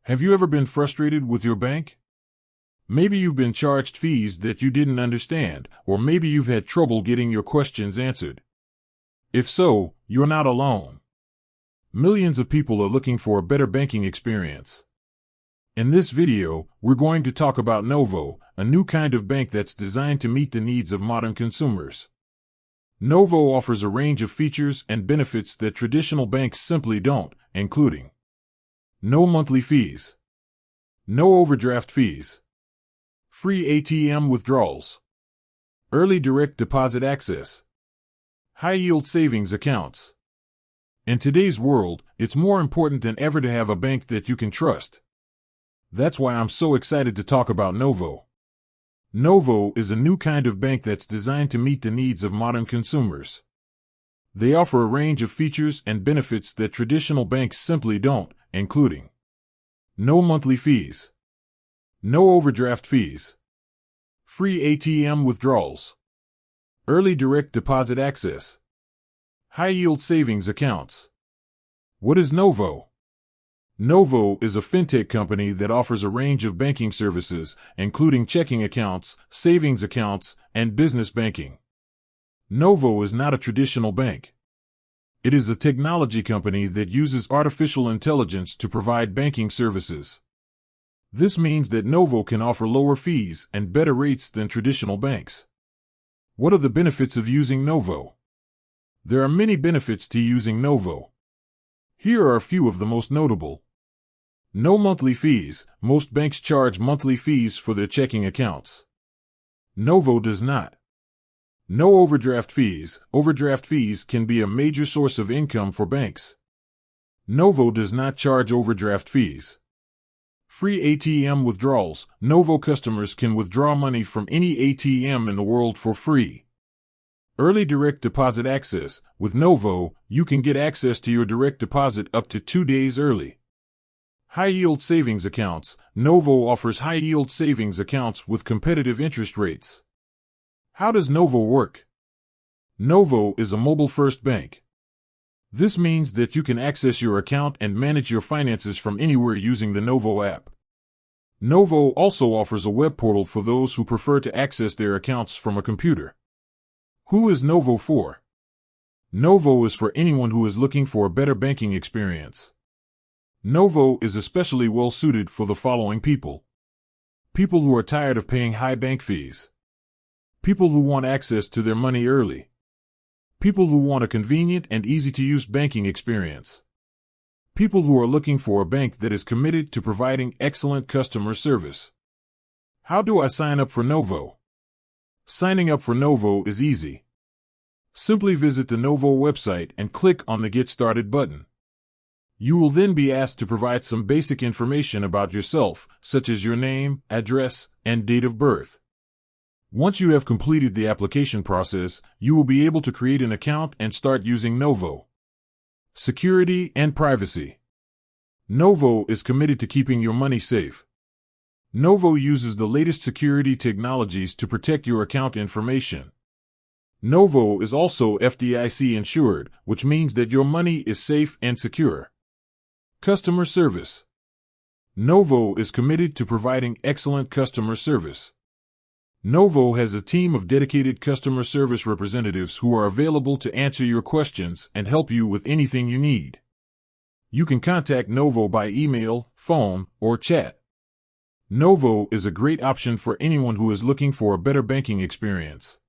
Have you ever been frustrated with your bank? Maybe you've been charged fees that you didn't understand, or maybe you've had trouble getting your questions answered. If so, you're not alone. Millions of people are looking for a better banking experience. In this video, we're going to talk about Novo, a new kind of bank that's designed to meet the needs of modern consumers. Novo offers a range of features and benefits that traditional banks simply don't, including no monthly fees, no overdraft fees, free ATM withdrawals, early direct deposit access, high-yield savings accounts. In today's world, it's more important than ever to have a bank that you can trust. That's why I'm so excited to talk about Novo. Novo is a new kind of bank that's designed to meet the needs of modern consumers. They offer a range of features and benefits that traditional banks simply don't, including no monthly fees, no overdraft fees, free ATM withdrawals, early direct deposit access, high-yield savings accounts. What is Novo? Novo is a fintech company that offers a range of banking services, including checking accounts, savings accounts, and business banking. Novo is not a traditional bank. It is a technology company that uses artificial intelligence to provide banking services. This means that Novo can offer lower fees and better rates than traditional banks. What are the benefits of using Novo? There are many benefits to using Novo. Here are a few of the most notable. No monthly fees. Most banks charge monthly fees for their checking accounts. Novo does not. No overdraft fees. Overdraft fees can be a major source of income for banks. Novo does not charge overdraft fees. Free ATM withdrawals. Novo customers can withdraw money from any ATM in the world for free. Early direct deposit access. With Novo, you can get access to your direct deposit up to 2 days early. High-yield savings accounts. Novo offers high-yield savings accounts with competitive interest rates. How does Novo work? Novo is a mobile-first bank. This means that you can access your account and manage your finances from anywhere using the Novo app. Novo also offers a web portal for those who prefer to access their accounts from a computer. Who is Novo for? Novo is for anyone who is looking for a better banking experience. Novo is especially well suited for the following people. People who are tired of paying high bank fees. People who want access to their money early. People who want a convenient and easy-to-use banking experience. People who are looking for a bank that is committed to providing excellent customer service. How do I sign up for Novo? Signing up for Novo is easy. Simply visit the Novo website and click on the Get Started button. You will then be asked to provide some basic information about yourself, such as your name, address, and date of birth. Once you have completed the application process, you will be able to create an account and start using Novo. Security and privacy. Novo is committed to keeping your money safe. Novo uses the latest security technologies to protect your account information. Novo is also FDIC insured, which means that your money is safe and secure. Customer service. Novo is committed to providing excellent customer service. Novo has a team of dedicated customer service representatives who are available to answer your questions and help you with anything you need. You can contact Novo by email, phone, or chat. Novo is a great option for anyone who is looking for a better banking experience.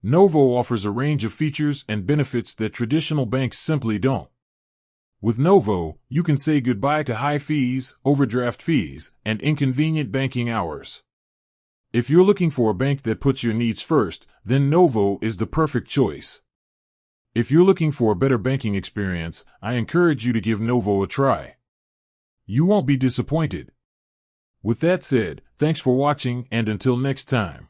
Novo offers a range of features and benefits that traditional banks simply don't. With Novo, you can say goodbye to high fees, overdraft fees, and inconvenient banking hours. If you're looking for a bank that puts your needs first, then Novo is the perfect choice. If you're looking for a better banking experience, I encourage you to give Novo a try. You won't be disappointed. With that said, thanks for watching, and until next time.